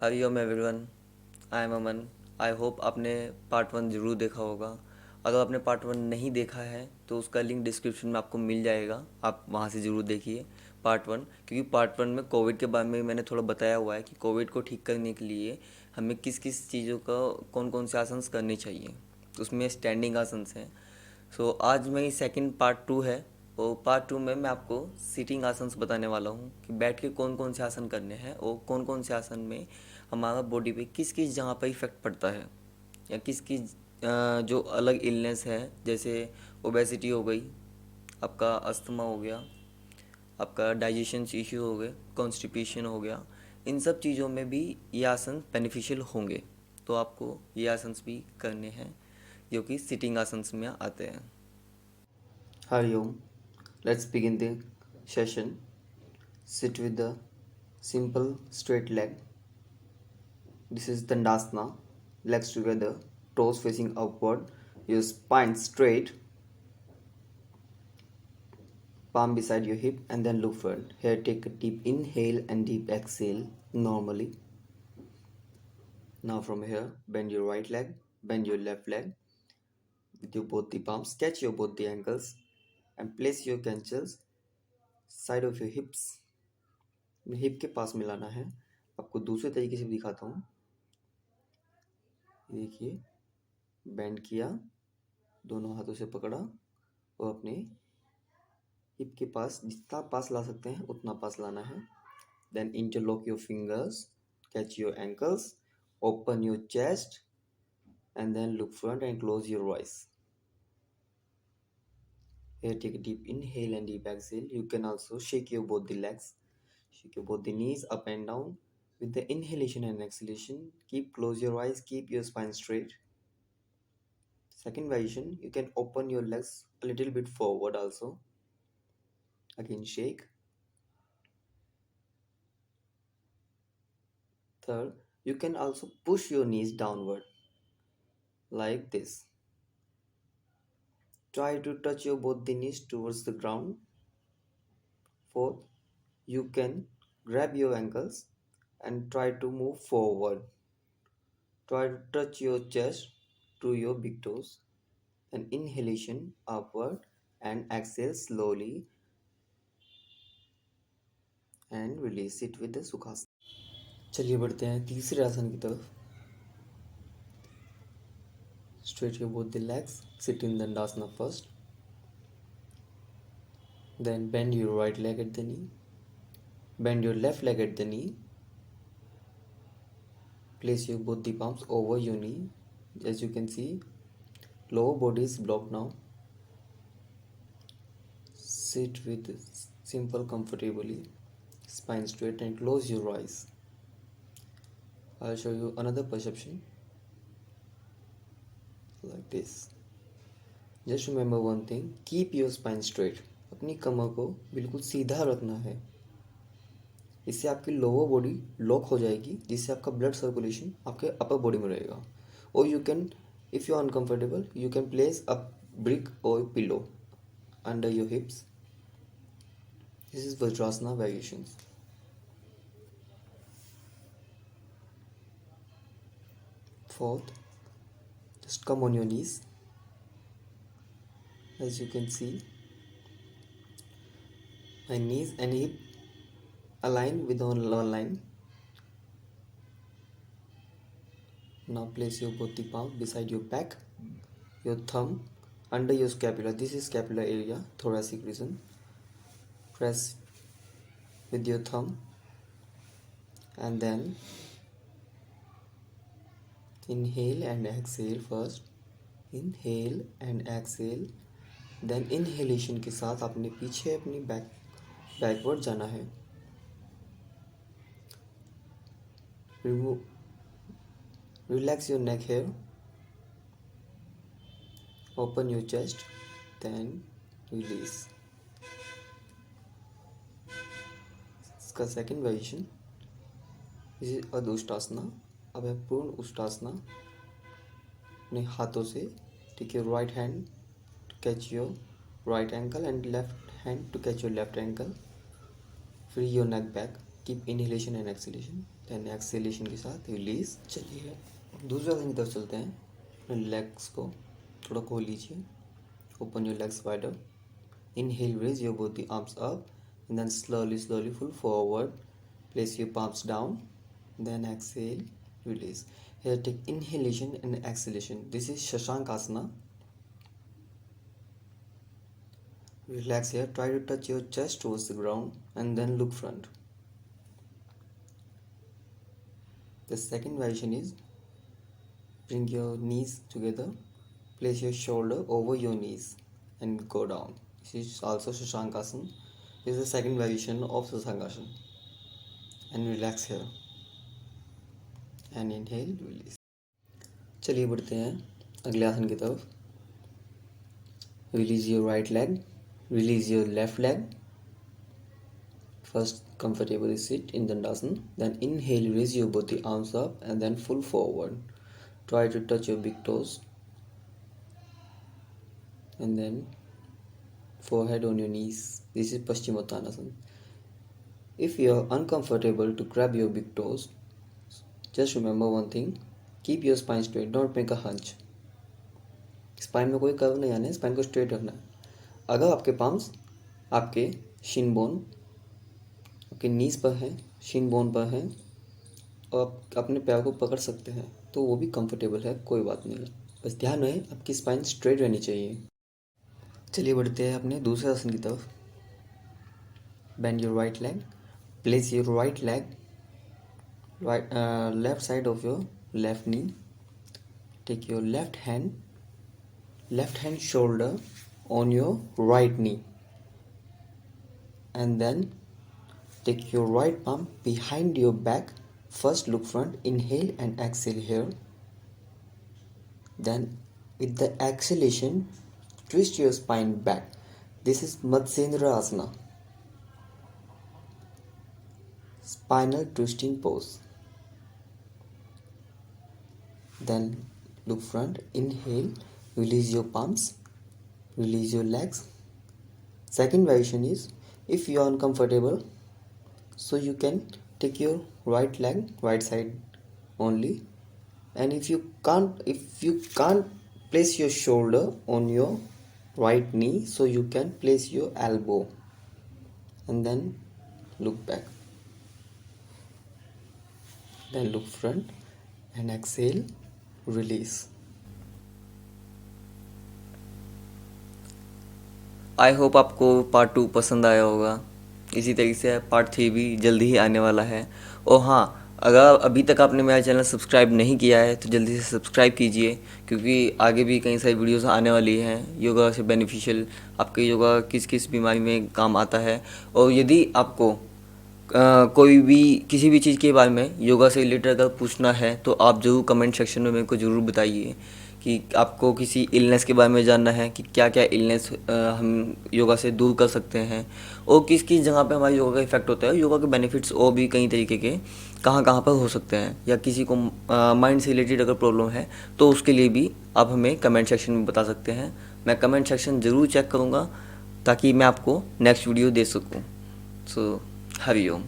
Hariom everyone. I am Aman. I hope आपने part one ज़रूर देखा होगा। अगर आपने पार्ट वन नहीं देखा है तो उसका लिंक डिस्क्रिप्शन में आपको मिल जाएगा, आप वहाँ से ज़रूर देखिए पार्ट वन। क्योंकि पार्ट वन में कोविड के बारे में मैंने थोड़ा बताया हुआ है कि कोविड को ठीक करने के लिए हमें किस किस चीज़ों का कौन कौन से आसन करने चाहिए। तो उसमें स्टैंडिंग आसन हैं। सो आज मेरी सेकंड पार्ट टू है। और पार्ट टू में मैं आपको सीटिंग आसन्स बताने वाला हूँ कि बैठ के कौन कौन से आसन करने हैं और कौन कौन से आसन में हमारा बॉडी पे किस किस जगह पर इफ़ेक्ट पड़ता है, या किस किस जो अलग इलनेस है, जैसे ओबेसिटी हो गई, आपका अस्थमा हो गया, आपका डाइजेशन इश्यू हो गए, कॉन्स्टिपेशन हो गया। इन सब चीज़ों में भी ये आसन बेनिफिशियल होंगे। तो आपको ये आसन्स भी करने हैं जो कि सिटिंग आसन्स में आते हैं। Hariom, let's begin the session. Sit with the simple straight leg. This is Dandasana. Legs together, toes facing upward. Your spine straight, palm beside your hip, and then look forward. Here, take a deep inhale and deep exhale normally. Now, from here, bend your right leg, bend your left leg with your both the palms. Catch your both the ankles and place your cancels side of your hips. Hip के पास मिलाना है। आपको दूसरे तरीके से भी दिखाता हूँ। देखिए, बेंड किया, दोनों हाथों से पकड़ा और अपने हिप के पास जितना पास ला सकते हैं उतना पास लाना है। Then interlock your fingers, catch your ankles, open your chest and then look front and close your eyes. Here, take a deep inhale and deep exhale. You can also shake your both the legs, shake your both the knees up and down with the inhalation and exhalation. Close your eyes, keep your spine straight. Second variation, you can open your legs a little bit forward also. Again, shake. Third, you can also push your knees downward like this. Try to touch your both the knees towards the ground. Fourth, you can grab your ankles and try to move forward. Try to touch your chest to your big toes. Then inhalation upward and exhale slowly and release it with the Sukhasana. चलिए बढ़ते हैं तीसरे आसन की तरफ। Straight your both the legs, sit in Dandasana first. Then bend your right leg at the knee. Bend your left leg at the knee. Place your both the palms over your knee. As you can see, lower body is blocked now. Sit with simple comfortably, spine straight and close your eyes. I'll show you another perception like this. Just remember one thing, keep your spine straight. अपनी कमर को बिल्कुल सीधा रखना है। इससे आपकी lower body lock हो जाएगी, जिससे आपका ब्लड सर्कुलेशन आपके अपर बॉडी में रहेगा। और you can, if you are uncomfortable, you can place a brick और pillow under your hips. This is Vajrasana variations. Fourth, just come on your knees. As you can see, my knees and hip align with one line. Now place your both the palm beside your back, your thumb under your scapula. This is scapular area, thoracic region. Press with your thumb and then inhale and exhale first. Inhale and exhale. Then inhalation के साथ अपने पीछे अपनी backward जाना है. Relax your neck here. Open your chest. Then release. इसका second variation, this is अदुष्टासना. अब है पूर्ण उष्टासना. अपने हाथों से take your right hand to catch your right ankle and left hand to catch your left ankle. Free your neck back. Keep inhalation and exhalation. Then exhalation के साथ रिलीज। चलिए दूसरे आसन की तरफ चलते हैं। अपने लेग्स को थोड़ा खोल लीजिए, open your legs wider. Inhale, raise your both the arms up, and then slowly pull forward. Place your palms down, then exhale, release. Here take inhalation and exhalation. This is Shashankasana. Relax here, try to touch your chest towards the ground and then look front. The second variation is bring your knees together, place your shoulder over your knees and go down. This is also Shashankasana. This is the second variation of Shashankasana. And relax here. And inhale, release. चलिए बढ़ते हैं अगले आसन की तरफ। Release your right leg. Release your left leg. First, comfortably sit in Dandasana. Then inhale, raise your both the arms up and then full forward. Try to touch your big toes. And then forehead on your knees. This is Paschimottanasana. If you are uncomfortable to grab your big toes, just remember one thing. Keep your spine straight. Don't make a hunch. Spine में कोई curve नहीं आना है, spine को straight रखना है। अगर आपके पाम्स आपके शिन बोन, आपके नीज पर हैं, शिन बोन पर हैं और आप अपने पैर को पकड़ सकते हैं, तो वो भी कंफर्टेबल है, कोई बात नहीं है। बस ध्यान रहे आपकी स्पाइन स्ट्रेट रहनी चाहिए। चलिए बढ़ते हैं अपने दूसरे आसन की तरफ। Bend your right leg, place your right leg left side of your left knee, take your left hand shoulder on your right knee, and then take your right palm behind your back. First look front, inhale and exhale here. Then with the exhalation, twist your spine back. This is Matsyendra Asana, spinal twisting pose. Then look front, inhale, release your palms, release your legs. Second variation is, if you are uncomfortable, so you can take your right leg, right side only, and if you can't place your shoulder on your right knee, so you can place your elbow and then look back, then look front and exhale, release. I hope आपको part 2 पसंद आया होगा। इसी तरीके से part 3 भी जल्दी ही आने वाला है। और हाँ, अगर अभी तक आपने मेरा चैनल सब्सक्राइब नहीं किया है तो जल्दी से सब्सक्राइब कीजिए, क्योंकि आगे भी कई सारी वीडियोस आने वाली हैं योगा से बेनिफिशियल, आपके योगा किस किस बीमारी में काम आता है। और यदि आपको कोई भी किसी भी चीज़ के बारे में योगा से रिलेटेड अगर पूछना है तो आप ज़रूर कमेंट सेक्शन में मेरे को ज़रूर बताइए कि आपको किसी इलनेस के बारे में जानना है कि क्या क्या इलनेस हम योगा से दूर कर सकते हैं और किस किस जगह पे हमारे योगा का इफेक्ट होता है, योगा के बेनिफिट्स और भी कई तरीके के कहाँ कहाँ पर हो सकते हैं, या किसी को माइंड से रिलेटेड अगर प्रॉब्लम है तो उसके लिए भी आप हमें कमेंट सेक्शन में बता सकते हैं। मैं कमेंट सेक्शन ज़रूर चेक करूँगा ताकि मैं आपको नेक्स्ट वीडियो दे सकूँ। सो हरि ओम।